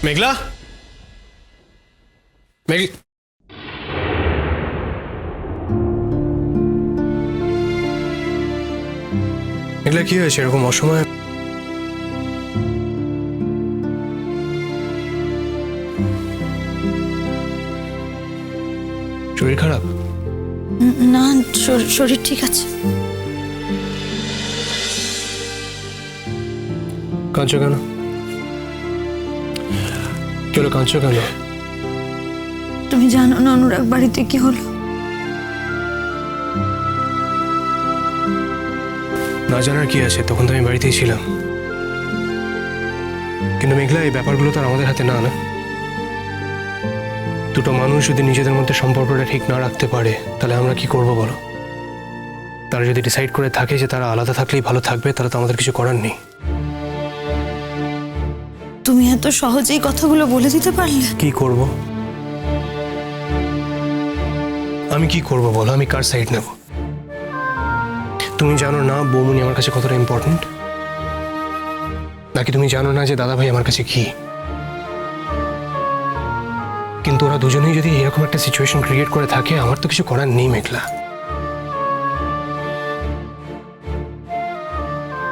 মেঘলা, মেঘলা, মেঘলা কি হয়েছে এরকম অসময়ে? শরীর খারাপ? না, শরীর ঠিক আছে। কাঁদছো কেন? কেন কাঁদছো কেন? তুমি জানো না অনুরাগ বাড়িতে কি হলো? না জানার কি আছে, তখন তো আমি বাড়িতেই ছিলাম। কিন্তু মেঘলা, এই ব্যাপারগুলো তো আর আমাদের হাতে না। না, দুটো মানুষ যদি নিজেদের মধ্যে সম্পর্কটা ঠিক না রাখতে পারে তাহলে আমরা কি করব বলো? তারা যদি ডিসাইড করে থাকে যে তারা আলাদা থাকলেই ভালো থাকবে, তাহলে তো আমাদের কিছু করার নেই। তুমি এত সহজেই কথাগুলো বলে দিতে পারলে? কি করব? আমি কি করব বলো? আমি কার সাইড নেব? তুমি জানো না বৌমনি আমার কাছে কতটা ইম্পর্টেন্ট? নাকি তুমি জানো না যে দাদা ভাই আমার কাছে কি? কিন্তু ওরা দুজনেই যদি এরকম একটা সিচুয়েশন ক্রিয়েট করে থাকে, আমার তো কিছু করার নেই মেঘলা।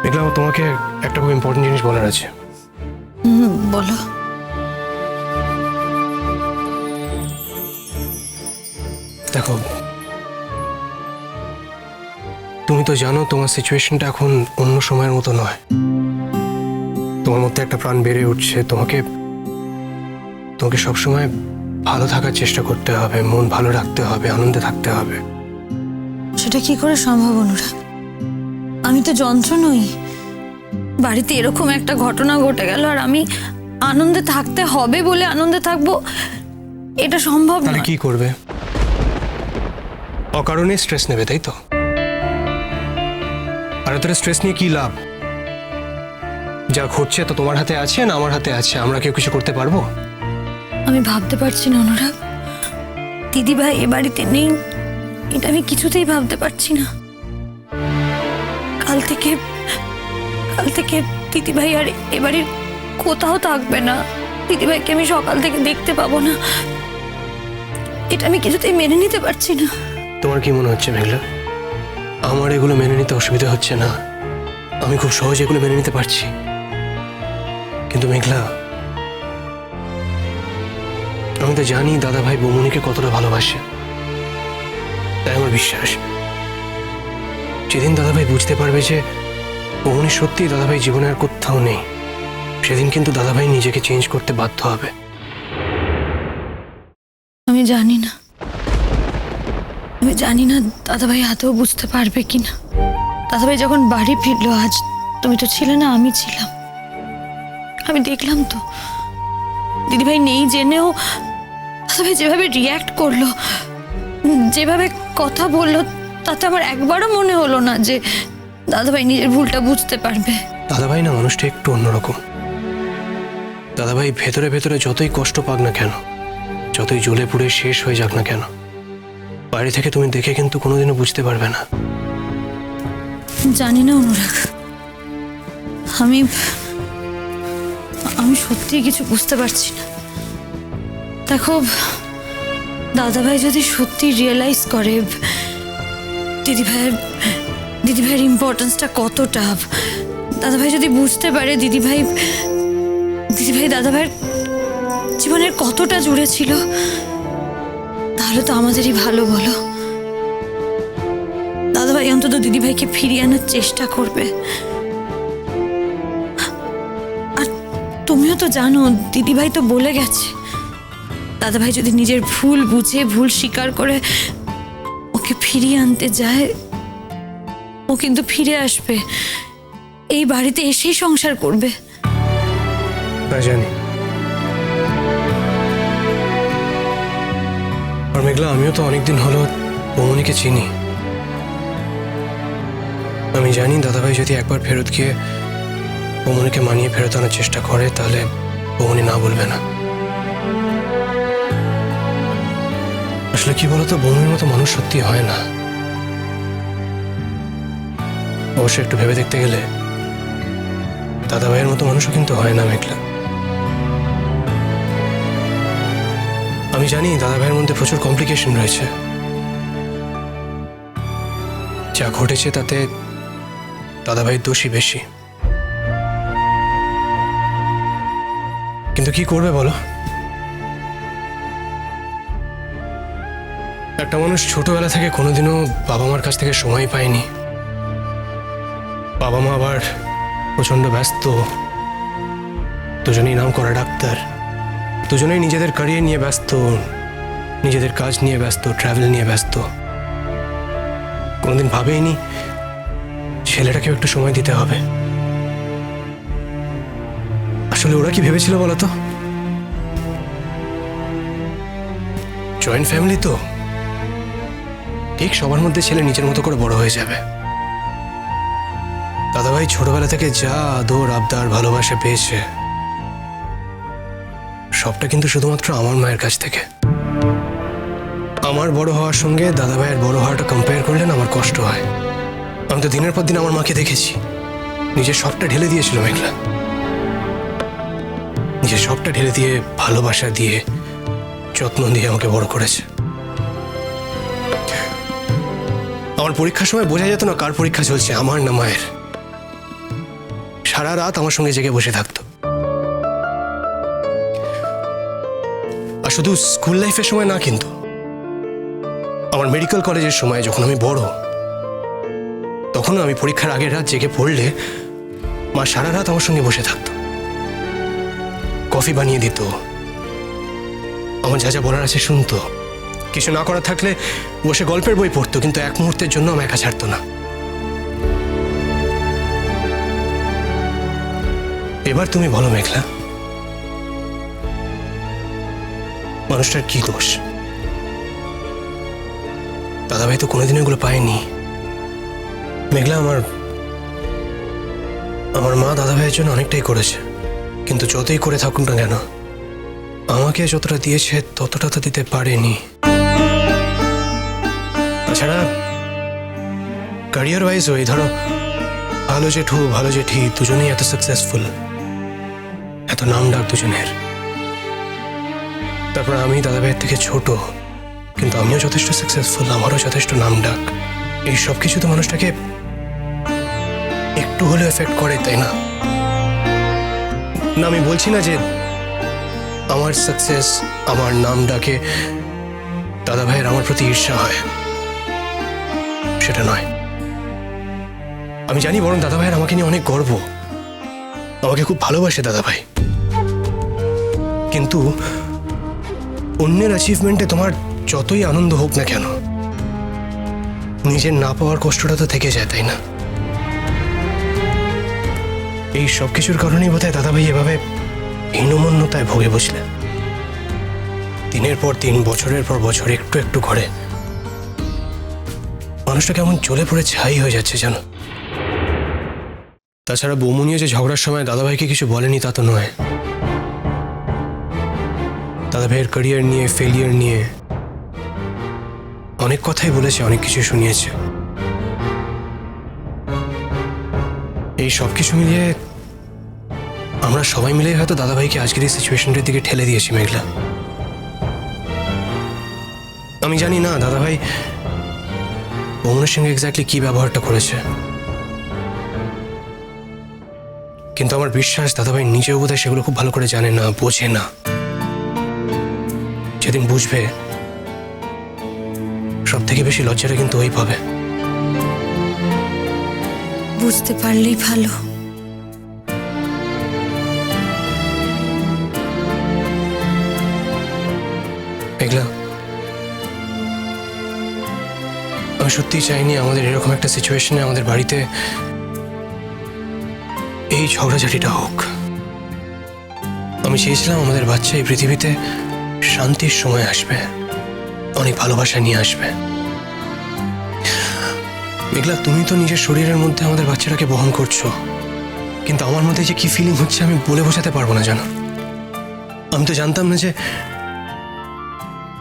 মেঘলা, আমার তোমাকে একটা খুব ইম্পর্টেন্ট জিনিস বলার আছে। বলো। দেখো, তুমি তো জানো তোমার সিচুয়েশনটা এখন অন্য সময়ের মতো নয়। তোমার মধ্যে একটা প্রাণ বেড়ে উঠছে। তোমাকে সবসময় ভালো থাকার চেষ্টা করতে হবে, মন ভালো রাখতে হবে, আনন্দে থাকতে হবে। সেটা কি করে সম্ভব অনুরাগ? আমি তো যন্ত্র নই। বাড়িতে এরকম একটা ঘটনা ঘটে গেল আর আমি আনন্দে থাকতে হবে বলে আনন্দে থাকবো, এটা সম্ভব তাহলে নয়। কি করবে? অকারণে স্ট্রেস নেবে, তাই তো? আর তোর স্ট্রেস নিয়ে কি লাভ? যা ঘটছে তো তোমার হাতে আছে না আমার হাতে আছে? আমরা কেউ কিছু করতে পারবো? আমি ভাবতে পারছি না অনুরাগ, দিদি ভাই এ বাড়িতে নেই, এটা আমি কিছুতেই ভাবতে পারছি না। কাল থেকে দিদি ভাই আর এ বাড়ির কোথাও থাকবে না। দিদি ভাইকে আমি সকাল থেকে দেখতে পাবো না, এটা আমি কিছুতেই মেনে নিতে পারছি না। তোমার কি মনে হচ্ছে মেঘলা, আমার এগুলো মেনে নিতে অসুবিধা হচ্ছে না? আমি খুব সহজে এগুলো মেনে নিতে পারছি। কিন্তু মেঘলা, আমি তো জানি দাদা ভাই বৌমনিকে কতটা ভালোবাসে। তাই আমার বিশ্বাস, যেদিন দাদা ভাই বুঝতে পারবে যে বৌমনি সত্যিই দাদা ভাই জীবনে আর কোথাও নেই, সেদিন কিন্তু দাদা ভাই নিজেকে চেঞ্জ করতে বাধ্য হবে। আমি জানি না দাদা ভাই আদৌ বুঝতে পারবে কিনা। দাদা ভাই যখন বাড়ি ফিরলো আজ, তুমি তো ছিলে না, আমি ছিলাম, আমি দেখলাম তো দিদিভাই নেই জেনেও দাদা ভাই যেভাবে রিয়্যাক্ট করলো, যেভাবে কথা বললো, তাতে আমার একবারও মনে হলো না যে দাদাভাই নিজের ভুলটা বুঝতে পারবে। দাদাভাই না মানুষটা একটু অন্যরকম। দাদাভাই ভেতরে ভেতরে যতই কষ্ট পাক না কেন, যতই জ্বলে পুড়ে শেষ হয়ে যাক না কেন, বাইরে থেকে তুমি দেখে কিন্তু কোনোদিনও বুঝতে পারবে না। জানি না অনুরাগ, আমি সত্যি কিছু বুঝতে পারছি না। দেখো, দাদাভাই যদি সত্যি রিয়েলাইজ করে দিদিভাইয়ের ইম্পর্টেন্সটা কতটা, দাদাভাই যদি বুঝতে পারে দিদিভাই দাদাভাইয়ের জীবনের কতটা জুড়ে ছিল, তাহলে তো আমাদেরই ভালো, বলো? দাদাভাই অন্তত দিদিভাইকে ফিরিয়ে আনার চেষ্টা করবে। আর তুমিও তো জানো, দিদিভাই তো বলে গেছে, দাদাভাই যদি নিজের ভুল বুঝে, ভুল স্বীকার করে ওকে ফিরিয়ে আনতে যায়, ও কিন্তু ফিরে আসবে, এই বাড়িতে এসেই সংসার করবে। জানি। আর মেঘলা, আমিও তো অনেকদিন হলো বৌমনিকে চিনি। আমি জানি দাদাভাই যদি একবার ফেরত গিয়ে বৌমনিকে মানিয়ে ফেরত আনার চেষ্টা করে, তাহলে বৌমনি না বলবে না। আসলে কি বলতো, বৌমনির মতো মানুষ সত্যি হয় না। অবশ্য একটু ভেবে দেখতে গেলে দাদাভাইয়ের মতো মানুষও কিন্তু হয় না মেঘলা। আমি জানি দাদা ভাইয়ের মধ্যে প্রচুর কমপ্লিকেশন রয়েছে। যা ঘটেছে তাতে দাদা ভাইয়ের দোষই বেশি। কিন্তু কি করবে বলো? একটা মানুষ ছোটবেলা থেকে কোনোদিনও বাবা মার কাছ থেকে সময় পায়নি। বাবা মা আবার প্রচন্ড ব্যস্ত, দুজনেই নাম করা ডাক্তার, দুজনেই নিজেদের ক্যারিয়ার নিয়ে ব্যস্ত, নিজেদের কাজ নিয়ে ব্যস্ত, ট্রাভেল নিয়ে ব্যস্ত। কোনোদিন ভাবেইনি ছেলেটাকেও একটু সময় দিতে হবে। আসলে ওরা কি ভেবেছিল বলতো? জয়েন্ট ফ্যামিলি তো, ঠিক সবার মধ্যে ছেলে নিজের মতো করে বড় হয়ে যাবে। দাদাভাই ছোটবেলা থেকে যা আদর আবদার ভালোবাসা পেয়েছে সবটা কিন্তু শুধুমাত্র আমার মায়ের কাছ থেকে। আমার বড় হওয়ার সঙ্গে দাদাভাইয়ের বড় হওয়াটা কম্পেয়ার করলে না আমার কষ্ট হয়। আমি তো দিনের পর দিন আমার মাকে দেখেছি, নিজের সবটা ঢেলে দিয়েছিল মেঘলা, নিজের সবটা ঢেলে দিয়ে ভালোবাসা দিয়ে যত্ন দিয়ে আমাকে বড় করেছে। আমার পরীক্ষার সময় বোঝা যেত না কার পরীক্ষা চলছে, আমার না মায়ের। সারা রাত আমার সঙ্গে জেগে বসে থাকতো। আর শুধু স্কুল লাইফের সময় না, কিন্তু আমার মেডিকেল কলেজের সময় যখন আমি বড়, তখনও আমি পরীক্ষার আগের রাত জেগে পড়লে মা সারা রাত আমার সঙ্গে বসে থাকতো, কফি বানিয়ে দিত, আমার যা যা বলার আছে শুনতো, কিছু না করা থাকলে বসে গল্পের বই পড়তো, কিন্তু এক মুহূর্তের জন্য আমি একা ছাড়তো না। এবার তুমি বলো মেঘলা, মানুষটার কি দোষ? দাদাভাই তো কোনোদিন এগুলো পায়নি। মেঘলা, আমার মা দাদাভাইয়ের জন্য অনেকটাই করেছে, কিন্তু যতই করে থাকুন না কেন আমাকে যতটা দিয়েছে ততটা তো দিতে পারেনি। তাছাড়া ক্যারিয়ার ওয়াইজ ওই ধরো ভালো জেঠু ভালো জেঠি দুজনেই এত সাকসেসফুল, এত নাম ডাক দুজনের। তারপর আমি দাদাভাইয়ের থেকে ছোট, কিন্তু আমিও যথেষ্ট সাকসেসফুল, আমারও যথেষ্ট নাম ডাক। এই সব কিছু তো মানুষটাকে একটু হলেও এফেক্ট করে, তাই না? না, আমি বলছি না যে আমার সাকসেস আমার নাম ডাকে দাদাভাইয়ের আমার প্রতি ঈর্ষা হয়, সেটা নয়। আমি জানি বরং দাদাভাইয়ের আমাকে নিয়ে অনেক গর্ব, আমাকে খুব ভালোবাসে দাদাভাই। কিন্তু অন্যের অ্যাচিভমেন্টে তোমার যতই আনন্দ হোক না কেন, নিজের না পাওয়ার কষ্টটা তো থেকে যায়, তাই না? এই সব কিছুর কারণেই বোধহয় দাদাভাই এভাবে হীনমন্যতায় ভোগে বসলে। দিনের পর দিন, বছরের পর বছর, একটু একটু করে মানুষটা কেমন জ্বলে পড়ে ছাই হয়ে যাচ্ছে জানো। তাছাড়া বৌমনিও যে ঝগড়ার সময় দাদাভাইকে কিছু বলেনি তা তো নয়। দাদাভাইয়ের ক্যারিয়ার নিয়ে, ফেলিয়ার নিয়ে অনেক কথাই বলেছে, অনেক কিছু শুনিয়েছে। এই সব কিছু মিলিয়ে আমরা সবাই মিলে হয়তো দাদাভাইকে আজকের এই সিচুয়েশনটার দিকে ঠেলে দিয়েছি মেঘলা। আমি জানি না দাদাভাই বৌমনের সঙ্গে এক্স্যাক্টলি কি ব্যবহারটা করেছে, কিন্তু আমার বিশ্বাস দাদাভাই নিজেও বোধহয় সেগুলো খুব ভালো করে জানে না, বোঝে না। যেদিন বুঝবে সব থেকে বেশি লজ্জাটা কিন্তু ওই পাবে। বুঝতে পারলেই ভালো। মেঘলা, আমি সত্যিই চাইনি আমাদের এরকম একটা সিচুয়েশনে আমাদের বাড়িতে এই ঝগড়াঝাটিটা হোক। আমি চেয়েছিলাম আমাদের বাচ্চা এই পৃথিবীতে শান্তির সময় আসবে, অনেক ভালোবাসা নিয়ে আসবে। মেঘলা, তুমি তো নিজের শরীরের মধ্যে আমাদের বাচ্চাটাকে বহন করছো, কিন্তু আমার মধ্যে যে কি ফিলিং হচ্ছে আমি বলে বোঝাতে পারবো না জানো। আমি তো জানতাম না যে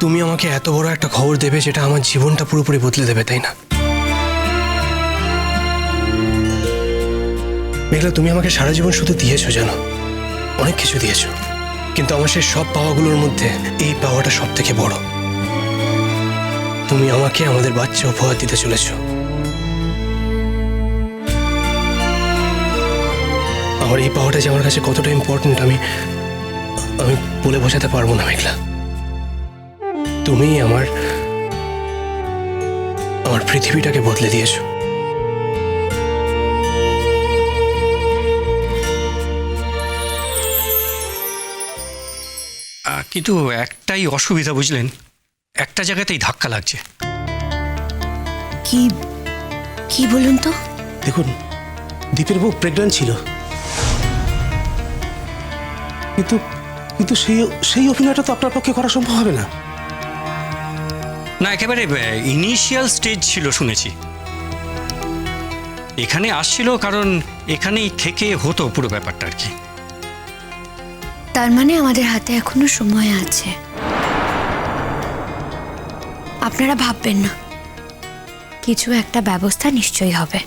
তুমি আমাকে এত বড় একটা খবর দেবে যেটা আমার জীবনটা পুরোপুরি বদলে দেবে, তাই না? মেঘলা, তুমি আমাকে সারা জীবন শুধু দিয়েছো জানো, অনেক কিছু দিয়েছো। কিন্তু আমার সেই সব পাওয়াগুলোর মধ্যে এই পাওয়াটা সব থেকে বড়। তুমি আমাকে আমাদের বাচ্চা উপহার দিতে চলেছ। আমার এই পাওয়াটা যে আমার কাছে কতটা ইম্পর্টেন্ট আমি আমি বলে বোঝাতে পারবো না মেঘলা। তুমি আমার পৃথিবীটাকে বদলে দিয়েছো। কিন্তু একটাই অসুবিধা বুঝলেন, একটা জায়গাতেই ধাক্কা লাগছে। কি কি বলুন তো? দেখুন, দীপের বউ প্রেগন্যান্ট ছিল, কিন্তু কিন্তু সেই অভিনয়টা তো আপনার পক্ষে করা সম্ভব হবে না। না, একেবারে ইনিশিয়াল স্টেজ ছিল শুনেছি। এখানে আসছিল কারণ এখানেই থেকে হতো পুরো ব্যাপারটা আর কি। তার মানে আমাদের হাতে এখনো সময় আছে। আপনারা ভাববেন না, কিছু একটা ব্যবস্থা নিশ্চয়ই হবে।